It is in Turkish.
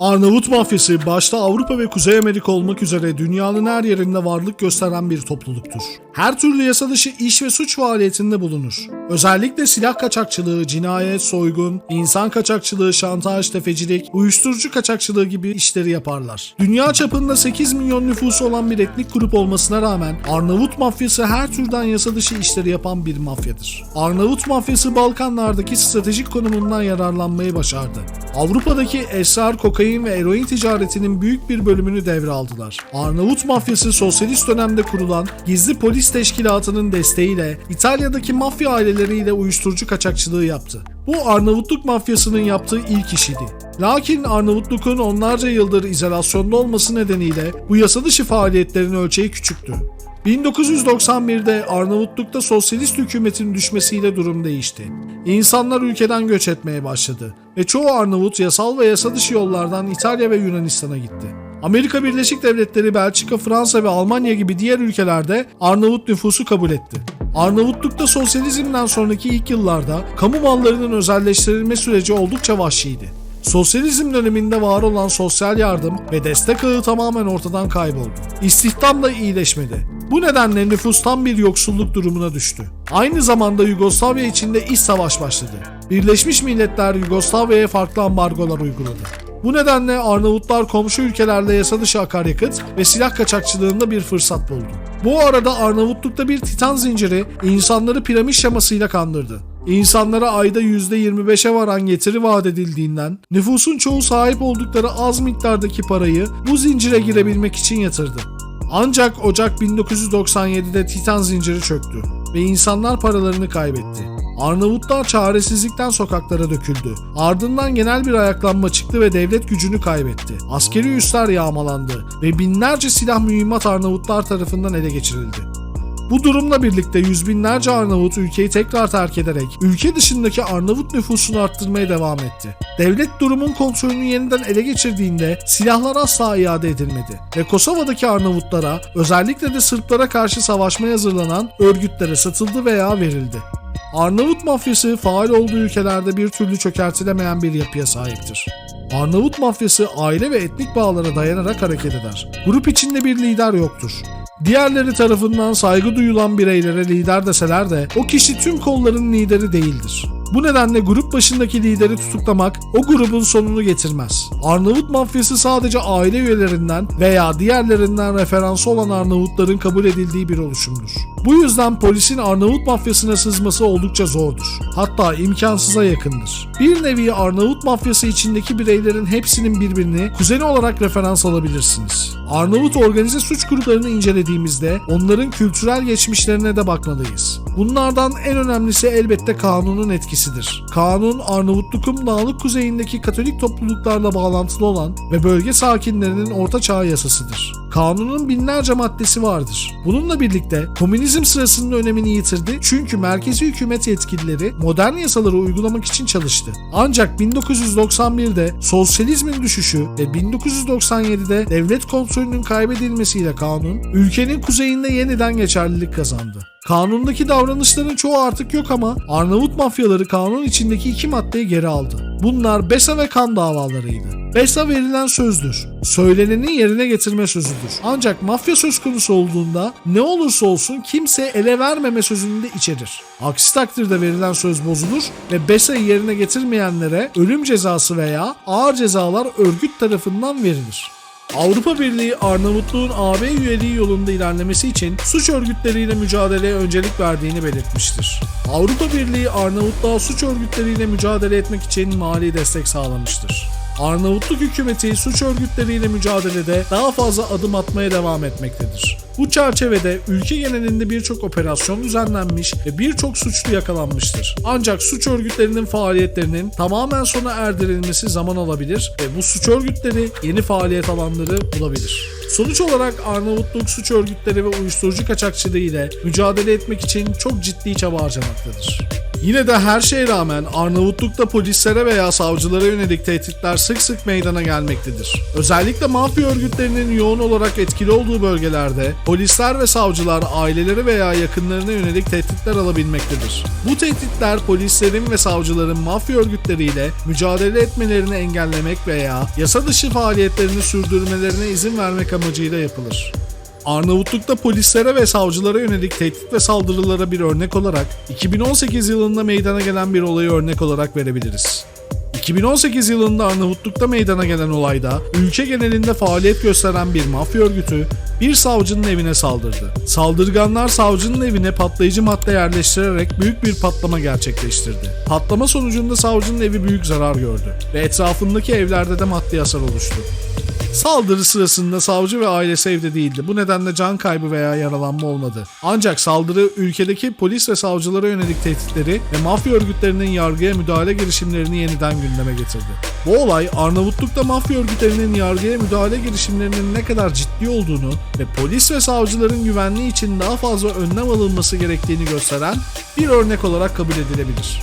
Arnavut mafyası başta Avrupa ve Kuzey Amerika olmak üzere dünyanın her yerinde varlık gösteren bir topluluktur. Her türlü yasa dışı iş ve suç faaliyetinde bulunur. Özellikle silah kaçakçılığı, cinayet, soygun, insan kaçakçılığı, şantaj, tefecilik, uyuşturucu kaçakçılığı gibi işleri yaparlar. Dünya çapında 8 milyon nüfusu olan bir etnik grup olmasına rağmen Arnavut mafyası her türden yasa dışı işleri yapan bir mafyadır. Arnavut mafyası Balkanlardaki stratejik konumundan yararlanmayı başardı. Avrupa'daki esrar, kokain ve eroin ticaretinin büyük bir bölümünü devraldılar. Arnavut mafyası sosyalist dönemde kurulan gizli polis teşkilatının desteğiyle İtalya'daki mafya aileleriyle uyuşturucu kaçakçılığı yaptı. Bu Arnavutluk mafyasının yaptığı ilk işiydi. Lakin Arnavutluk'un onlarca yıldır izolasyonda olması nedeniyle bu yasa dışı faaliyetlerin ölçeği küçüktü. 1991'de Arnavutluk'ta sosyalist hükümetin düşmesiyle durum değişti. İnsanlar ülkeden göç etmeye başladı ve çoğu Arnavut yasal ve yasa dışı yollardan İtalya ve Yunanistan'a gitti. Amerika Birleşik Devletleri, Belçika, Fransa ve Almanya gibi diğer ülkelerde Arnavut nüfusu kabul etti. Arnavutluk'ta sosyalizmden sonraki ilk yıllarda kamu mallarının özelleştirilme süreci oldukça vahşiydi. Sosyalizm döneminde var olan sosyal yardım ve destek ağı tamamen ortadan kayboldu. İstihdam da iyileşmedi. Bu nedenle nüfus tam bir yoksulluk durumuna düştü. Aynı zamanda Yugoslavya içinde iç savaş başladı. Birleşmiş Milletler Yugoslavya'ya farklı ambargolar uyguladı. Bu nedenle Arnavutlar komşu ülkelerle yasa dışı akaryakıt ve silah kaçakçılığında bir fırsat buldu. Bu arada Arnavutluk'ta bir titan zinciri insanları piramit şemasıyla kandırdı. İnsanlara ayda %25'e varan getiri vaat edildiğinden nüfusun çoğu sahip oldukları az miktardaki parayı bu zincire girebilmek için yatırdı. Ancak Ocak 1997'de titan zinciri çöktü ve insanlar paralarını kaybetti. Arnavutlar çaresizlikten sokaklara döküldü. Ardından genel bir ayaklanma çıktı ve devlet gücünü kaybetti. Askeri üsler yağmalandı ve binlerce silah mühimmat Arnavutlar tarafından ele geçirildi. Bu durumla birlikte yüz binlerce Arnavut ülkeyi tekrar terk ederek ülke dışındaki Arnavut nüfusunu arttırmaya devam etti. Devlet durumun kontrolünü yeniden ele geçirdiğinde silahlar asla iade edilmedi ve Kosova'daki Arnavutlara, özellikle de Sırplara karşı savaşmaya hazırlanan örgütlere satıldı veya verildi. Arnavut mafyası faal olduğu ülkelerde bir türlü çökertilemeyen bir yapıya sahiptir. Arnavut mafyası aile ve etnik bağlara dayanarak hareket eder. Grup içinde bir lider yoktur. Diğerleri tarafından saygı duyulan bireylere lider deseler de o kişi tüm kolların lideri değildir. Bu nedenle grup başındaki lideri tutuklamak o grubun sonunu getirmez. Arnavut mafyası sadece aile üyelerinden veya diğerlerinden referansı olan Arnavutların kabul edildiği bir oluşumdur. Bu yüzden polisin Arnavut mafyasına sızması oldukça zordur. Hatta imkansıza yakındır. Bir nevi Arnavut mafyası içindeki bireylerin hepsinin birbirini kuzeni olarak referans alabilirsiniz. Arnavut organize suç gruplarını incelediğimizde onların kültürel geçmişlerine de bakmalıyız. Bunlardan en önemlisi elbette kanunun etkisidir. Kanun, Arnavutluk'un dağlık kuzeyindeki Katolik topluluklarla bağlantılı olan ve bölge sakinlerinin ortaçağ yasasıdır. Kanunun binlerce maddesi vardır. Bununla birlikte komünizm sırasında önemini yitirdi çünkü merkezi hükümet yetkilileri modern yasaları uygulamak için çalıştı. Ancak 1991'de sosyalizmin düşüşü ve 1997'de devlet kontrolünün kaybedilmesiyle kanun, ülkenin kuzeyinde yeniden geçerlilik kazandı. Kanundaki davranışların çoğu artık yok ama Arnavut mafyaları kanun içindeki iki maddeyi geri aldı. Bunlar Besa ve kan davalarıydı. Besa verilen sözdür. Söyleneni yerine getirme sözüdür. Ancak mafya söz konusu olduğunda ne olursa olsun kimse ele vermeme sözünü de içerir. Aksi takdirde verilen söz bozulur ve Besa'yı yerine getirmeyenlere ölüm cezası veya ağır cezalar örgüt tarafından verilir. Avrupa Birliği, Arnavutluğun AB üyeliği yolunda ilerlemesi için suç örgütleriyle mücadeleye öncelik verdiğini belirtmiştir. Avrupa Birliği, Arnavutluğa suç örgütleriyle mücadele etmek için mali destek sağlamıştır. Arnavutluk hükümeti suç örgütleriyle mücadelede daha fazla adım atmaya devam etmektedir. Bu çerçevede ülke genelinde birçok operasyon düzenlenmiş ve birçok suçlu yakalanmıştır. Ancak suç örgütlerinin faaliyetlerinin tamamen sona erdirilmesi zaman alabilir ve bu suç örgütleri yeni faaliyet alanları bulabilir. Sonuç olarak Arnavutluk suç örgütleri ve uyuşturucu kaçakçılığı ile mücadele etmek için çok ciddi çaba harcamaktadır. Yine de her şeye rağmen Arnavutluk'ta polislere veya savcılara yönelik tehditler sık sık meydana gelmektedir. Özellikle mafya örgütlerinin yoğun olarak etkili olduğu bölgelerde polisler ve savcılar aileleri veya yakınlarına yönelik tehditler alabilmektedir. Bu tehditler polislerin ve savcıların mafya örgütleriyle mücadele etmelerini engellemek veya yasa dışı faaliyetlerini sürdürmelerine izin vermek amacıyla yapılır. Arnavutluk'ta polislere ve savcılara yönelik tehdit ve saldırılara bir örnek olarak 2018 yılında meydana gelen bir olayı örnek olarak verebiliriz. 2018 yılında Arnavutluk'ta meydana gelen olayda ülke genelinde faaliyet gösteren bir mafya örgütü bir savcının evine saldırdı. Saldırganlar savcının evine patlayıcı madde yerleştirerek büyük bir patlama gerçekleştirdi. Patlama sonucunda savcının evi büyük zarar gördü ve etrafındaki evlerde de maddi hasar oluştu. Saldırı sırasında savcı ve ailesi evde değildi. Bu nedenle can kaybı veya yaralanma olmadı. Ancak saldırı ülkedeki polis ve savcılara yönelik tehditleri ve mafya örgütlerinin yargıya müdahale girişimlerini yeniden gündeme getirdi. Bu olay Arnavutluk'ta mafya örgütlerinin yargıya müdahale girişimlerinin ne kadar ciddi olduğunu ve polis ve savcıların güvenliği için daha fazla önlem alınması gerektiğini gösteren bir örnek olarak kabul edilebilir.